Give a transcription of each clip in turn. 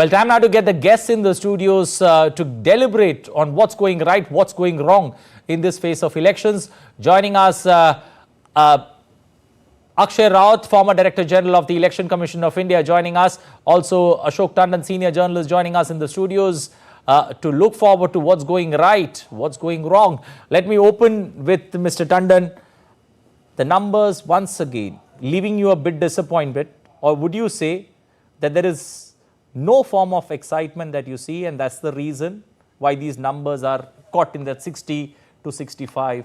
Well, time now to get the guests in the studios to deliberate on what's going right, what's going wrong in this phase of elections. Joining us, Akshay Raut, former Director General of the Election Commission of India, joining us. Also, Ashok Tandon, senior journalist, joining us in the studios to look forward to what's going right, what's going wrong. Let me open with Mr. Tandon. The numbers, once again, leaving you a bit disappointed, or would you say that there is no form of excitement that you see, and that's the reason why these numbers are caught in that 60 to 65%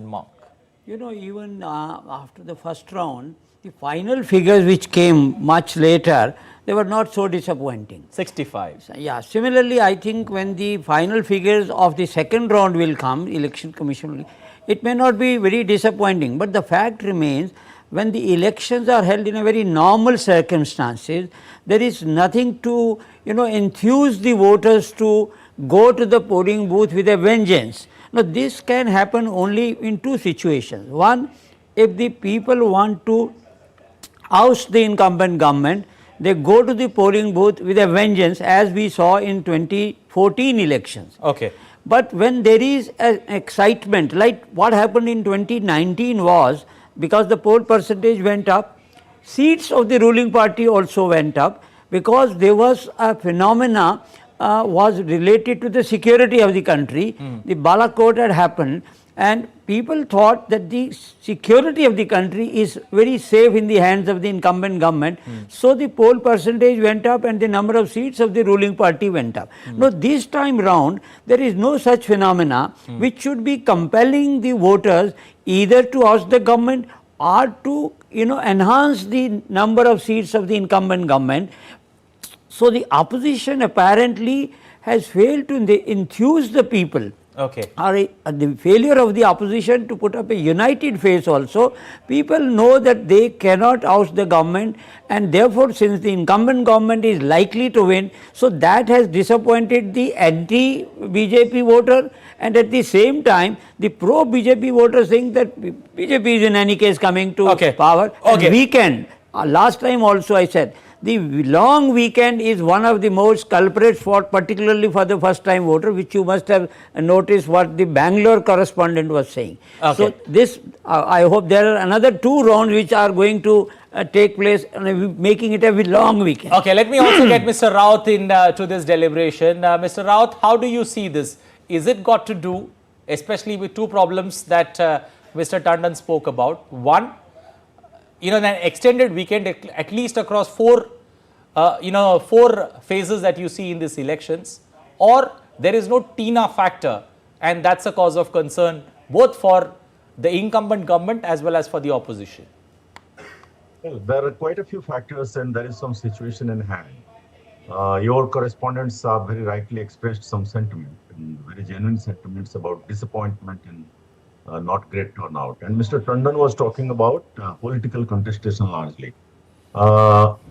mark? You know, even after the first round, the final figures which came much later, they were not so disappointing. 65. So, yeah. Similarly, I think when the final figures of the second round will come, Election Commission, it may not be very disappointing. But the fact remains, when the elections are held in a very normal circumstances, there is nothing to, enthuse the voters to go to the polling booth with a vengeance. Now, this can happen only in two situations. One, if the people want to oust the incumbent government, they go to the polling booth with a vengeance, as we saw in 2014 elections. Okay. But when there is an excitement, like what happened in 2019 was, because the poll percentage went up, seats of the ruling party also went up, because there was a phenomena was related to the security of the country. The Balakot had happened, and people thought that the security of the country is very safe in the hands of the incumbent government. So the poll percentage went up and the number of seats of the ruling party went up. Now, this time round, there is no such phenomena which should be compelling the voters either to oust the government or to enhance the number of seats of the incumbent government. So the opposition apparently has failed to enthuse the people. Okay. The failure of the opposition to put up a united face also. People know that they cannot oust the government, and therefore, since the incumbent government is likely to win, so that has disappointed the anti-BJP voter, and at the same time, the pro-BJP voter saying that BJP is in any case coming to power. Okay. And weekend, last time also I said, the long weekend is one of the most culprits for, particularly for the first time voter, which you must have noticed what the Bangalore correspondent was saying. Okay. So this, I hope there are another two rounds which are going to take place, making it a long weekend. Okay, let me also get Mr. Raut in to this deliberation. Mr. Raut, how do you see this? Is it got to do, especially with two problems that Mr. Tandon spoke about? One, an extended weekend, at least across four phases that you see in these elections, or there is no TINA factor, and that's a cause of concern both for the incumbent government as well as for the opposition. Well, there are quite a few factors, and there is some situation in hand. Your correspondents have very rightly expressed some sentiment, and very genuine sentiments about disappointment and not great turnout. And Mr. Tandon was talking about political contestation largely.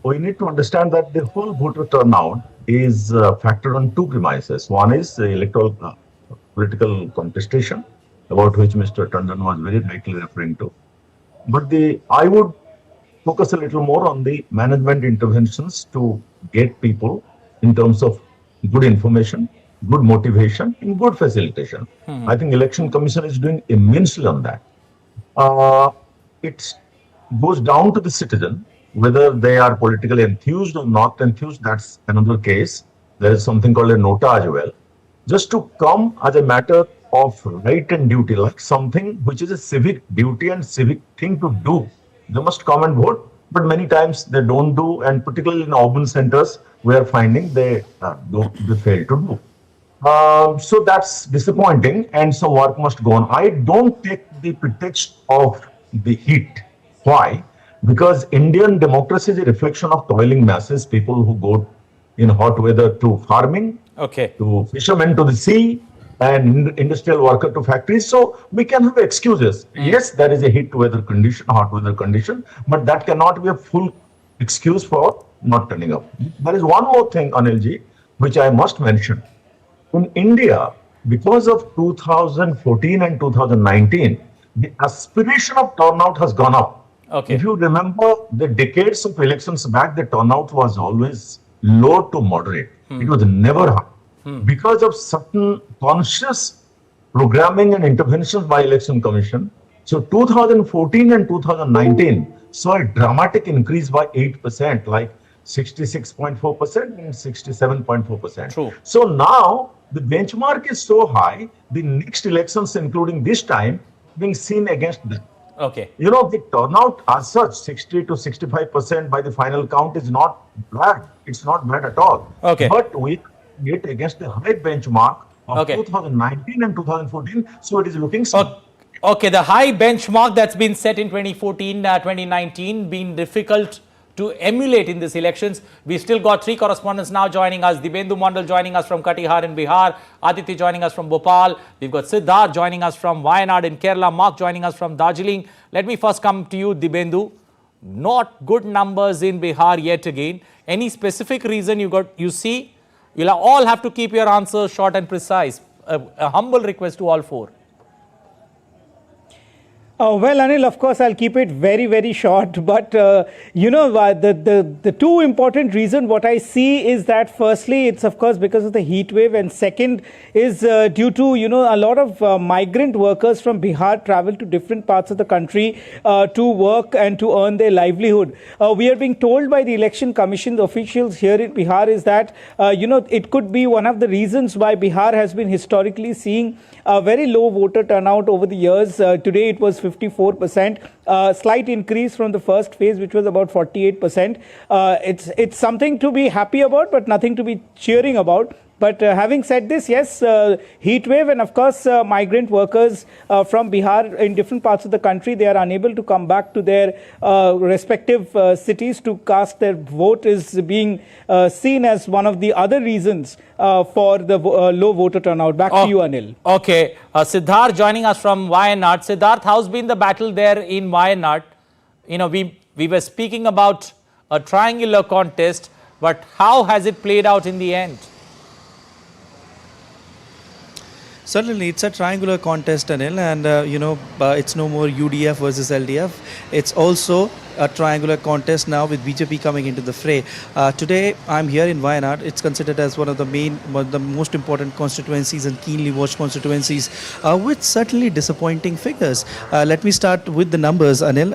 We need to understand that the whole voter turnout is factored on two premises. One is the electoral political contestation, about which Mr. Tandon was very rightly referring to. But I would focus a little more on the management interventions to get people in terms of good information, good motivation, and good facilitation. I think Election Commission is doing immensely on that. It goes down to the citizen, whether they are politically enthused or not enthused, that's another case. There is something called a nota as well. Just to come as a matter of right and duty, like something which is a civic duty and civic thing to do. They must come and vote, but many times they don't do, and particularly in urban centers, we are finding they fail to do. So that's disappointing, and some work must go on. I don't take the pretext of the heat. Why? Because Indian democracy is a reflection of toiling masses, people who go in hot weather to farming, to fishermen to the sea, and industrial worker to factories. So we can have excuses. Yes, there is a heat weather condition, hot weather condition, but that cannot be a full excuse for not turning up. There is one more thing, Anilji, which I must mention. In India, because of 2014 and 2019, the aspiration of turnout has gone up. Okay. If you remember the decades of elections back, the turnout was always low to moderate. It was never high. Because of certain conscious programming and interventions by Election Commission. So 2014 and 2019 saw a dramatic increase by 8%, like 66.4% and 67.4%. True. So now the benchmark is so high, the next elections, including this time, being seen against them. Okay. You know, the turnout as such, 60 to 65% by the final count is not bad. It's not bad at all. Okay. But we get against the high benchmark of Okay. 2019 and 2014, so it is looking small. Okay, the high benchmark that's been set in 2014, 2019, been difficult to emulate in these elections. We've still got three correspondents now joining us. Dibendu Mandal joining us from Katihar in Bihar. Aditya joining us from Bhopal. We've got Siddharth joining us from Wayanad in Kerala. Mark joining us from Darjeeling. Let me first come to you, Dibendu. Not good numbers in Bihar yet again. Any specific reason you see? You'll all have to keep your answers short and precise. A humble request to all four. Well, Anil, of course, I'll keep it very, very short. But, the two important reasons what I see is that firstly, it's of course because of the heat wave. And second is due to, a lot of migrant workers from Bihar travel to different parts of the country to work and to earn their livelihood. We are being told by the Election Commission, the officials here in Bihar, is that, it could be one of the reasons why Bihar has been historically seeing a very low voter turnout over the years. Today, it was 54%, slight increase from the first phase, which was about 48%. It's something to be happy about, but nothing to be cheering about. But having said this, yes, heat wave and of course migrant workers from Bihar in different parts of the country, they are unable to come back to their respective cities to cast their vote is being seen as one of the other reasons for the low voter turnout. Back to you, Anil. Okay. Siddharth joining us from Wayanad. Siddharth, how's been the battle there in Wayanad? We were speaking about a triangular contest, but how has it played out in the end? Certainly, it's a triangular contest, Anil, and it's no more UDF versus LDF. It's also a triangular contest now with BJP coming into the fray. Today, I'm here in Wayanad. It's considered as one of the most important constituencies and keenly watched constituencies with certainly disappointing figures. Let me start with the numbers, Anil.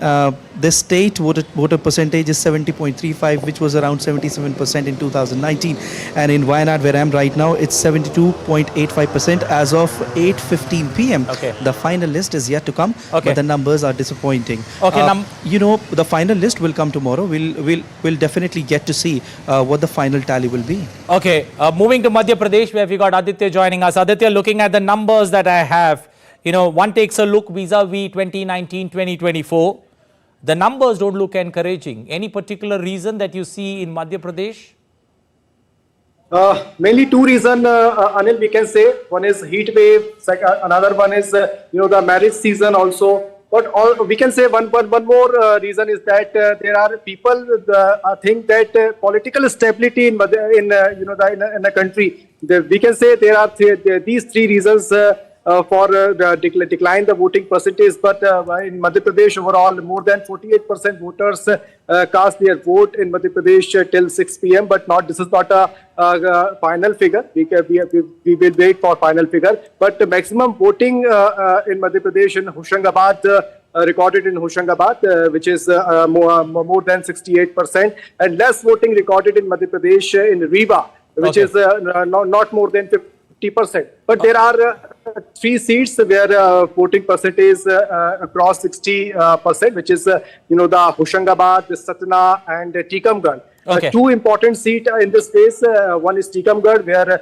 The state voter percentage is 70.35, which was around 77% in 2019. And in Wayanad, where I'm right now, it's 72.85% as of 8:15 p.m. Okay. The final list is yet to come, Okay. but the numbers are disappointing. Okay, The final list will come tomorrow. We'll definitely get to see what the final tally will be. Okay, moving to Madhya Pradesh, where we got Aditya joining us. Aditya, looking at the numbers that I have, one takes a look vis-a-vis 2019, 2024. The numbers don't look encouraging. Any particular reason that you see in Madhya Pradesh? Mainly two reasons, Anil, we can say. One is heat wave. Another one is, the marriage season also. But we can say one more reason is that there are people think that political stability in the country. We can say there are these three reasons for decline the voting percentage. But in Madhya Pradesh overall, more than 48% voters cast their vote in Madhya Pradesh till 6 p.m. But this is not a final figure. We will wait for final figure. But the maximum voting in Madhya Pradesh in Hoshangabad recorded in Hoshangabad, which is more than 68%, and less voting recorded in Madhya Pradesh in Rewa, which is not more than 50%. But there are three seats where voting percentage across 60%, which is the Hoshangabad, Satna, and Tikamgarh. Okay. Two important seats in this space. One is Tikamgarh, where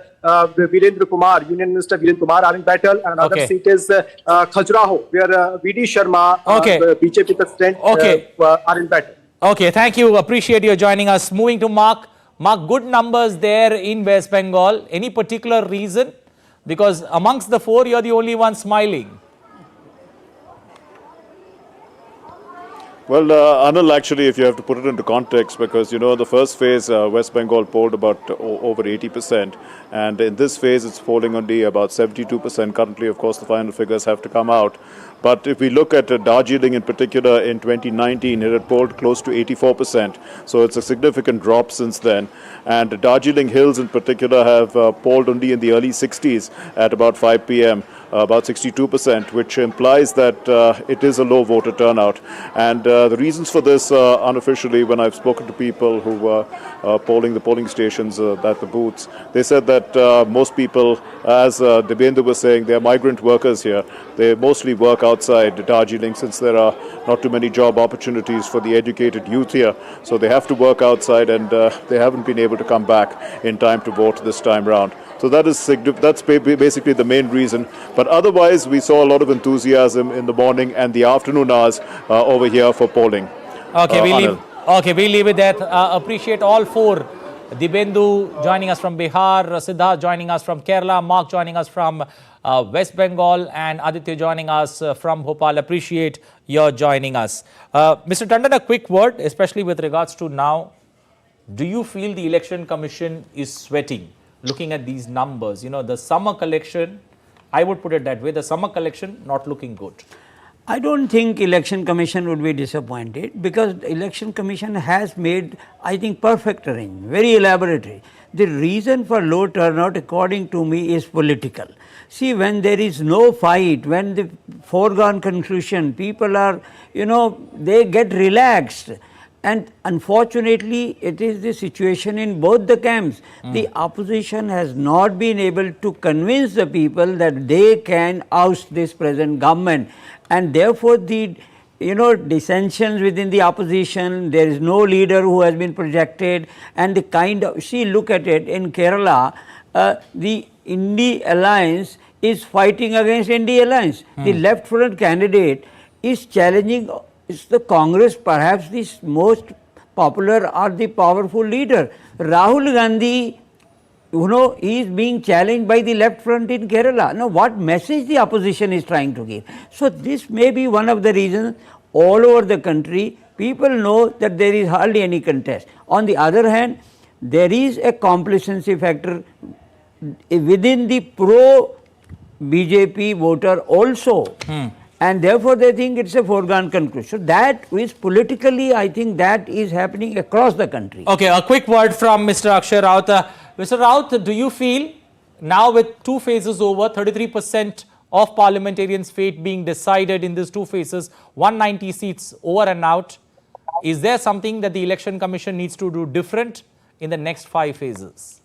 Virendra Kumar, Union Minister Virendra Kumar, are in battle. And another seat is Khajuraho, where V.D. Sharma, BJP president, are in battle. Okay, thank you. Appreciate you joining us. Moving to Mark. Mark, good numbers there in West Bengal. Any particular reason? Because amongst the four, you're the only one smiling. Well, Anil, actually, if you have to put it into context, because, the first phase, West Bengal polled about over 80%, and in this phase, it's polling only about 72%. Currently, of course, the final figures have to come out. But if we look at Darjeeling in particular, in 2019, it had polled close to 84%. So it's a significant drop since then. And Darjeeling Hills in particular have polled only in the early 60s at about 5 p.m., about 62%, which implies that it is a low voter turnout. And the reasons for this, unofficially, when I've spoken to people who were polling the polling stations at the booths, they said that most people, as Debendra was saying, they are migrant workers here. They mostly work outside Darjeeling since there are not too many job opportunities for the educated youth here. So they have to work outside, and they haven't been able to come back in time to vote this time round. So that's basically the main reason. But otherwise, we saw a lot of enthusiasm in the morning and the afternoon hours over here for polling. Okay, we'll leave it there. Appreciate all four. Dibendu joining us from Bihar, Siddharth joining us from Kerala, Mark joining us from West Bengal, and Aditya joining us from Bhopal. Appreciate your joining us. Mr. Tandon, a quick word, especially with regards to now. Do you feel the Election Commission is sweating? Looking at these numbers, the summer collection, I would put it that way, the summer collection not looking good. I don't think Election Commission would be disappointed, because the Election Commission has made, I think, perfect arrangement, very elaborate. The reason for low turnout, according to me, is political. See, when there is no fight, when the foregone conclusion, people are, they get relaxed. And unfortunately, it is the situation in both the camps. The opposition has not been able to convince the people that they can oust this present government. And therefore, the dissensions within the opposition, there is no leader who has been projected, and the kind of, look at it, in Kerala, the Indi Alliance is fighting against Indi Alliance. The left front candidate is challenging. Is the Congress perhaps the most popular or the powerful leader? Rahul Gandhi, is being challenged by the left front in Kerala. Now, what message the opposition is trying to give? So, this may be one of the reasons all over the country, people know that there is hardly any contest. On the other hand, there is a complacency factor within the pro-BJP voter also. And therefore, they think it's a foregone conclusion. So that is politically, I think that is happening across the country. Okay, a quick word from Mr. Akshay Raut. Mr. Raut, do you feel now with two phases over, 33% of parliamentarians' fate being decided in these two phases, 190 seats over and out, is there something that the Election Commission needs to do different in the next 5 phases?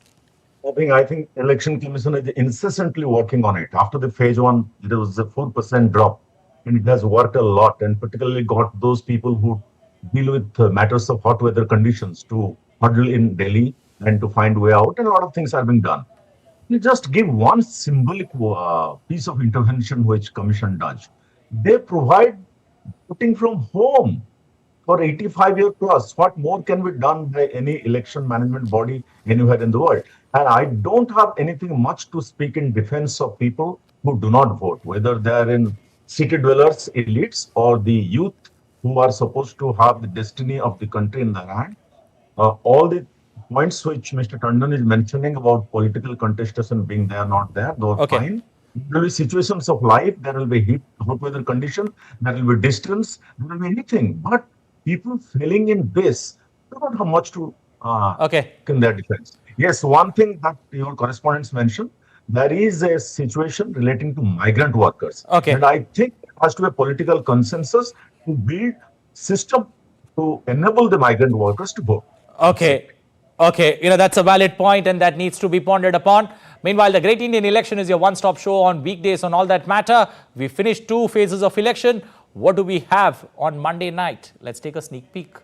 I think Election Commission is incessantly working on it. After the phase 1, there was a 4% drop. And it has worked a lot, and particularly got those people who deal with matters of hot weather conditions to huddle in Delhi and to find way out, and a lot of things have been done. You just give one symbolic piece of intervention which Commission does. They provide voting from home for 85 years plus. What more can be done by any election management body anywhere in the world? And I don't have anything much to speak in defense of people who do not vote, whether they are in city dwellers, elites, or the youth who are supposed to have the destiny of the country in their hand. All the points which Mr. Tandon is mentioning about political contestation being there, not there, those are fine. There will be situations of life, there will be hot weather condition, there will be distance, there will be anything. But people failing in this, they don't have much to in their defense. Yes, one thing that your correspondents mentioned, there is a situation relating to migrant workers. And I think it has to be a political consensus to build system to enable the migrant workers to vote. Okay, that's a valid point, and that needs to be pondered upon. Meanwhile, the Great Indian Election is your one-stop show on weekdays on all that matter. We finished 2 phases of election. What do we have on Monday night? Let's take a sneak peek.